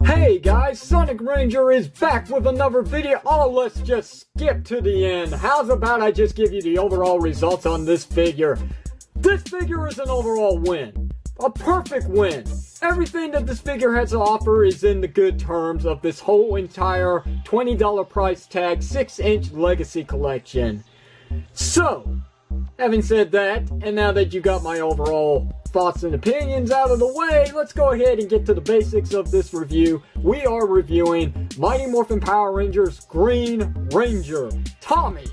Hey guys, Sonic Ranger is back with another video. Oh, let's just skip to the end. How's about I just give you the overall results on this figure? This figure is an overall win. A perfect win. Everything that this figure has to offer is in the good terms of this whole entire $20 price tag 6-inch Legacy collection. So, having said that, and now that you got my overall thoughts and opinions out of the way, let's go ahead and get to the basics of this review. We are reviewing Mighty Morphin Power Rangers Green Ranger Tommy,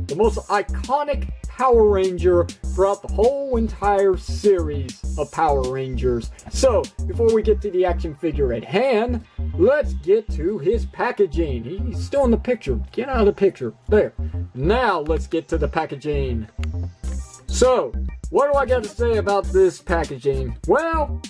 the most iconic Power Ranger throughout the whole entire series of Power Rangers. So, before we get to the action figure at hand, let's get to his packaging. He's still in the picture. Get out of the picture. There. Now, let's get to the packaging. So, what do I got to say about this packaging? Well,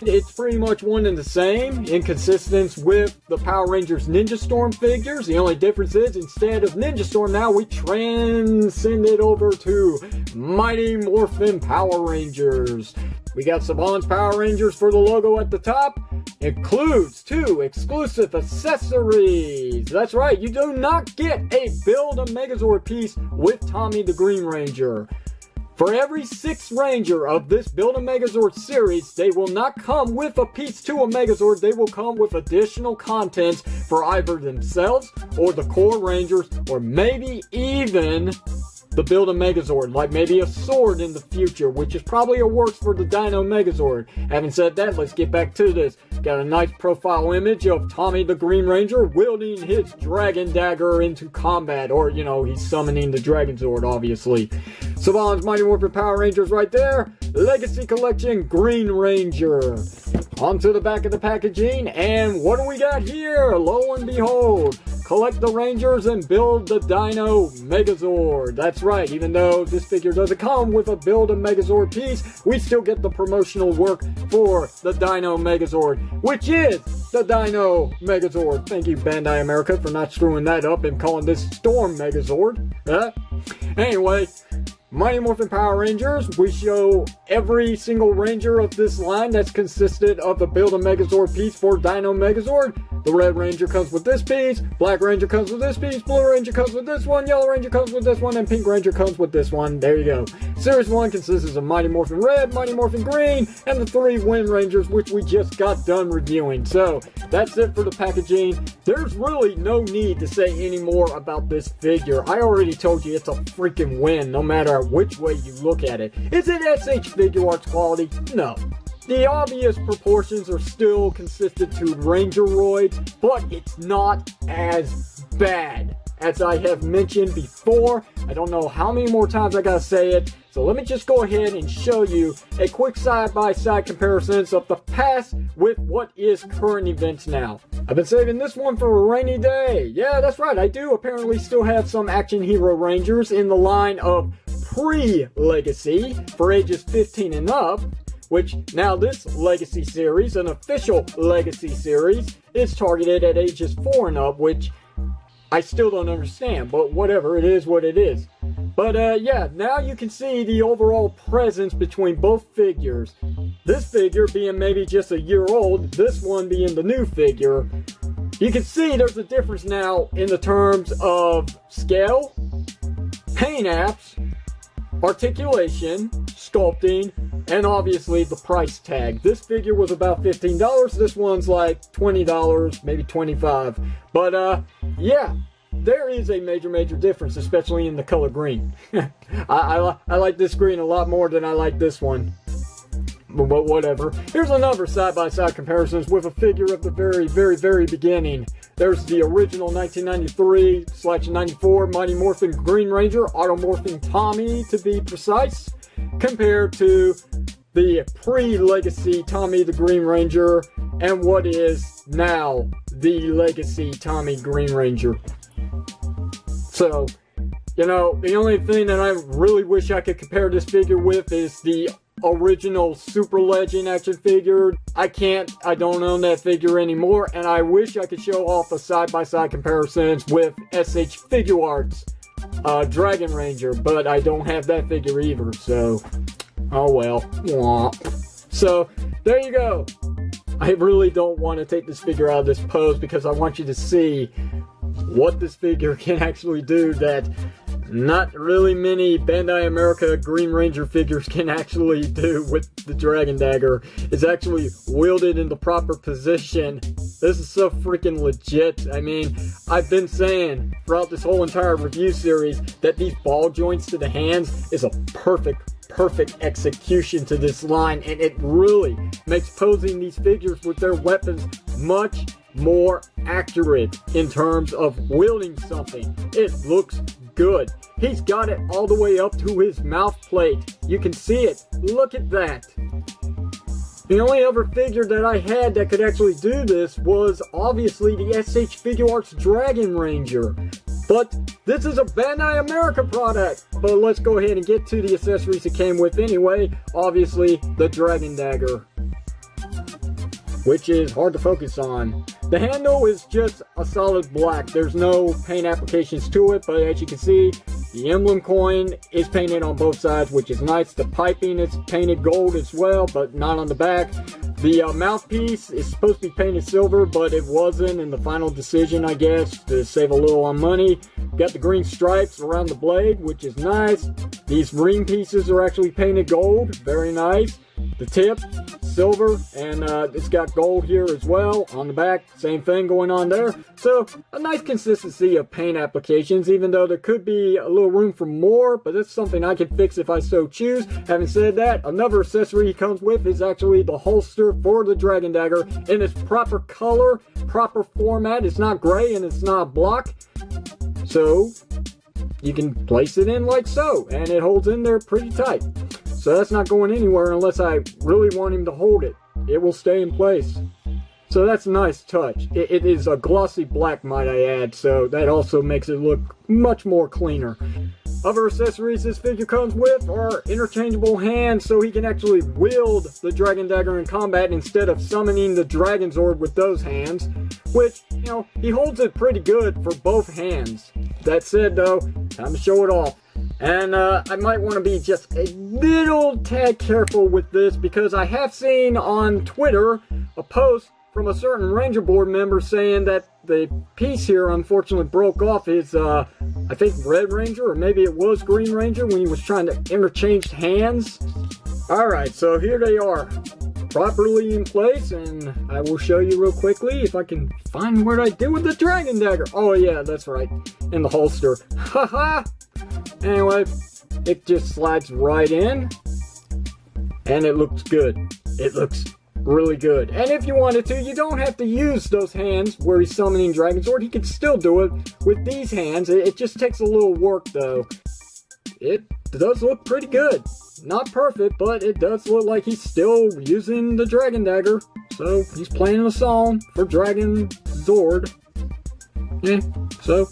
it's pretty much one and the same in consistence with the Power Rangers Ninja Storm figures. The only difference is instead of Ninja Storm now we transcend it over to Mighty Morphin Power Rangers. We got Saban's Power Rangers for the logo at the top. Includes 2 exclusive accessories. That's right, you do not get a Build a Megazord piece with Tommy the Green Ranger. For every 6 Ranger of this Build a Megazord series, they will not come with a piece to a Megazord, they will come with additional contents for either themselves, or the core Rangers, or maybe even the Build a Megazord, like maybe a sword in the future, which is probably a works for the Dino Megazord. Having said that, let's get back to this. Got a nice profile image of Tommy the Green Ranger wielding his Dragon Dagger into combat, or, you know, he's summoning the Dragon Zord, obviously. Saban's Mighty Morphin Power Rangers right there. Legacy Collection Green Ranger. Onto the back of the packaging, and what do we got here? Lo and behold, collect the Rangers and build the Dino Megazord. That's right, even though this figure doesn't come with a Build a Megazord piece, we still get the promotional work for the Dino Megazord, which is the Dino Megazord. Thank you, Bandai America, for not screwing that up and calling this Storm Megazord. Anyway, Mighty Morphin Power Rangers, we show every single Ranger of this line that's consisted of the Build a Megazord piece for Dino Megazord. The Red Ranger comes with this piece, Black Ranger comes with this piece, Blue Ranger comes with this one, Yellow Ranger comes with this one, and Pink Ranger comes with this one. There you go. Series 1 consists of Mighty Morphin Red, Mighty Morphin Green, and the 3 Wind Rangers, which we just got done reviewing. So, that's it for the packaging. There's really no need to say any more about this figure. I already told you it's a freaking win, no matter which way you look at it. Is it SH Figure Arts quality? No. The obvious proportions are still consistent to Rangeroids, but it's not as bad. As I have mentioned before, I don't know how many more times I gotta say it, so let me just go ahead and show you a quick side-by-side comparisons of the past with what is current events now. I've been saving this one for a rainy day. Yeah, that's right, I do apparently still have some Action Hero Rangers in the line of pre-Legacy for ages 15 and up, which now this Legacy series, an official Legacy series, is targeted at ages 4 and up, which I still don't understand, but whatever, it is what it is. But yeah, now you can see the overall presence between both figures. This figure being maybe just a year old, this one being the new figure. You can see there's a difference now in the terms of scale, paint apps, articulation, sculpting, and obviously the price tag. This figure was about $15. This one's like $20, maybe $25. But yeah, there is a major difference, especially in the color green. I like this green a lot more than I like this one. But whatever. Here's another side-by-side comparisons with a figure of the very beginning. There's the original 1993/94 Mighty Morphin Green Ranger, Automorphing Tommy to be precise, compared to the pre-Legacy Tommy the Green Ranger and what is now the Legacy Tommy Green Ranger. So, you know, the only thing that I really wish I could compare this figure with is the original Super Legend action figure. I don't own that figure anymore, and I wish I could show off a side-by-side comparisons with SH Figure Arts Dragon Ranger, but I don't have that figure either, so Oh well. Womp. So, there you go. I really don't want to take this figure out of this pose because I want you to see what this figure can actually do that not really many Bandai America Green Ranger figures can actually do with the Dragon Dagger. It's actually wielded in the proper position. This is so freaking legit. I mean, I've been saying throughout this whole entire review series that these ball joints to the hands is a perfect execution to this line, and it really makes posing these figures with their weapons much more accurate in terms of wielding something. It looks good. He's got it all the way up to his mouth plate. You can see it. Look at that. The only other figure that I had that could actually do this was obviously the SH Figuarts Dragon Ranger. But this is a Bandai America product. But let's go ahead and get to the accessories it came with anyway. Obviously, the Dragon Dagger, which is hard to focus on. The handle is just a solid black. There's no paint applications to it, but as you can see, the emblem coin is painted on both sides, which is nice. The piping is painted gold as well, but not on the back. The mouthpiece is supposed to be painted silver, but it wasn't in the final decision, I guess, to save a little on money. Got the green stripes around the blade, which is nice. These ring pieces are actually painted gold, very nice. The tip, silver, and it's got gold here as well on the back. Same thing going on there. So a nice consistency of paint applications, even though there could be a little room for more, but that's something I can fix if I so choose. Having said that, another accessory he comes with is actually the holster for the Dragon Dagger in its proper color, proper format. It's not gray and it's not block. So you can place it in like so, and it holds in there pretty tight. So that's not going anywhere unless I really want him to hold it. It will stay in place. So that's a nice touch. It is a glossy black, might I add, so that also makes it look much more cleaner. Other accessories this figure comes with are interchangeable hands, so he can actually wield the Dragon Dagger in combat instead of summoning the Dragon Zord with those hands, which, you know, he holds it pretty good for both hands. That said, though, time to show it off. And I might want to be just a little tad careful with this because I have seen on Twitter a post from a certain Ranger Board member saying that the piece here unfortunately broke off his, I think Red Ranger, or maybe it was Green Ranger when he was trying to interchange hands. Alright, so here they are, properly in place, and I will show you real quickly if I can find what I did with the Dragon Dagger. Oh yeah, that's right, in the holster. Haha! Anyway, it just slides right in, and it looks good. It looks really good. And if you wanted to, you don't have to use those hands where he's summoning Dragon Zord. He can still do it with these hands. It just takes a little work, though. It does look pretty good. Not perfect, but it does look like he's still using the Dragon Dagger. So, he's playing a song for Dragon Zord. Yeah, so,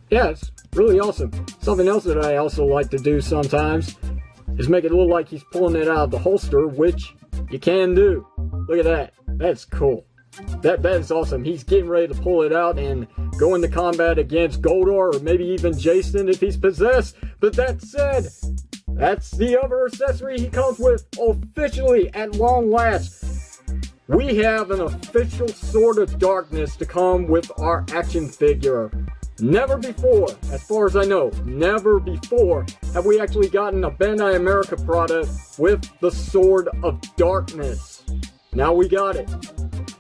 yeah, it's really awesome. Something else that I also like to do sometimes is make it look like he's pulling it out of the holster, which you can do. Look at that. That's cool. That is awesome. He's getting ready to pull it out and go into combat against Goldar or maybe even Jason if he's possessed. But that said, that's the other accessory he comes with officially at long last. We have an official Sword of Darkness to come with our action figure. Never before, as far as I know, never before have we actually gotten a Bandai America product with the Sword of Darkness. Now we got it.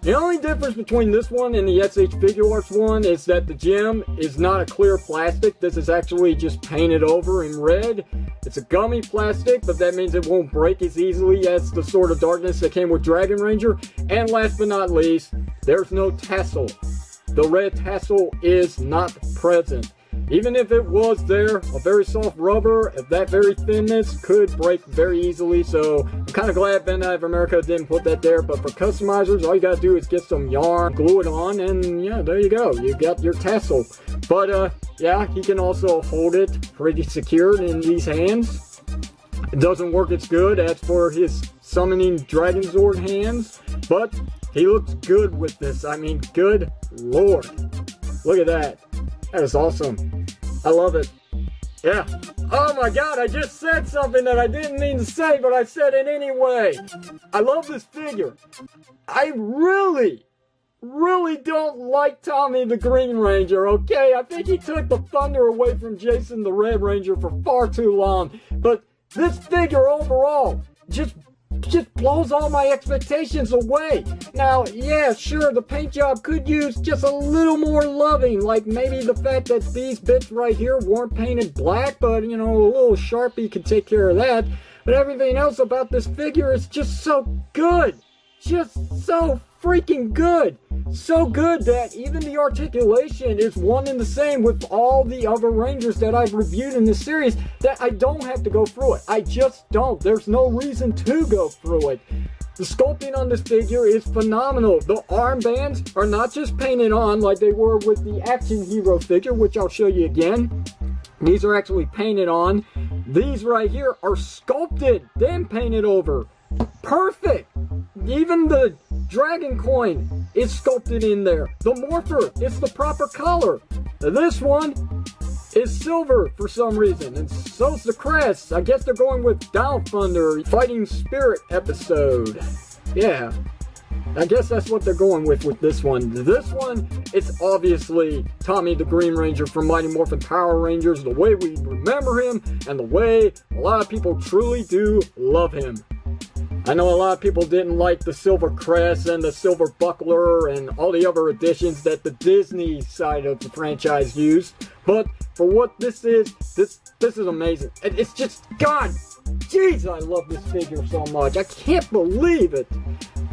The only difference between this one and the SH Figuarts one is that the gem is not a clear plastic. This is actually just painted over in red. It's a gummy plastic, but that means it won't break as easily as the Sword of Darkness that came with Dragon Ranger. And last but not least, there's no tassel. The red tassel is not present. Even if it was there, a very soft rubber of that very thinness could break very easily. So I'm kind of glad Bandai America didn't put that there. But for customizers, all you gotta do is get some yarn, glue it on, and yeah, there you go. You got your tassel. But yeah, he can also hold it pretty secured in these hands. It doesn't work as good as for his summoning Dragon Zord hands, but he looks good with this. I mean, good lord. Look at that. That is awesome. I love it. Yeah. Oh my god, I just said something that I didn't mean to say, but I said it anyway. I love this figure. I really don't like Tommy the Green Ranger, okay? I think he took the thunder away from Jason the Red Ranger for far too long. But this figure overall just blows all my expectations away. Now, yeah, sure, the paint job could use just a little more loving, like maybe the fact that these bits right here weren't painted black, but, you know, a little Sharpie could take care of that. But everything else about this figure is just so good. Just so freaking good. So good that even the articulation is one and the same with all the other Rangers that I've reviewed in this series, that I don't have to go through it. I just don't. There's no reason to go through it. The sculpting on this figure is phenomenal. The armbands are not just painted on like they were with the Action Hero figure, which I'll show you again. These are actually painted on. These right here are sculpted, then painted over. Perfect! Even the dragon coin is sculpted in there. The morpher is the proper color. This one is silver for some reason, and so's the crest. I guess they're going with Down Thunder Fighting Spirit episode. Yeah, I guess that's what they're going with this one. This one, it's obviously Tommy the Green Ranger from Mighty Morphin Power Rangers, the way we remember him, and the way a lot of people truly do love him. I know a lot of people didn't like the silver crest and the silver buckler and all the other additions that the Disney side of the franchise used, but for what this is amazing. It's just, God, jeez, I love this figure so much. I can't believe it.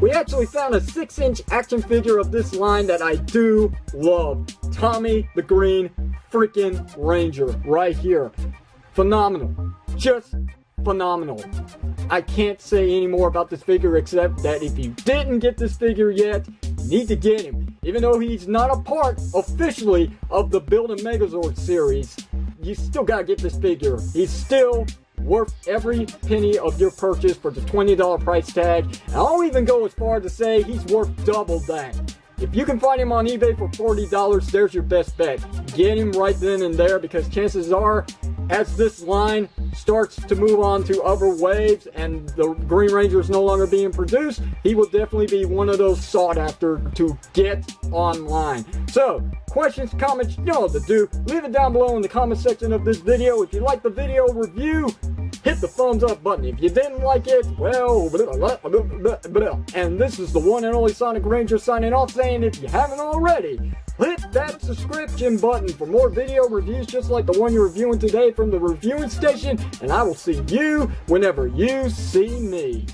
We actually found a 6-inch action figure of this line that I do love. Tommy the Green freaking Ranger right here. Phenomenal. Just phenomenal. I can't say any more about this figure except that if you didn't get this figure yet, you need to get him. Even though he's not a part, officially, of the Build a Megazord series, you still gotta get this figure. He's still worth every penny of your purchase for the $20 price tag. And I'll even go as far to say he's worth double that. If you can find him on eBay for $40, there's your best bet. Get him right then and there, because chances are, as this line starts to move on to other waves and the Green Ranger is no longer being produced, he will definitely be one of those sought after to get online. So, questions, comments, you know what to do. Leave it down below in the comment section of this video. If you like the video review, hit the thumbs up button. If you didn't like it, well, and this is the one and only Sonic Ranger signing off, saying if you haven't already, hit that subscription button for more video reviews just like the one you're reviewing today from the reviewing station, and I will see you whenever you see me.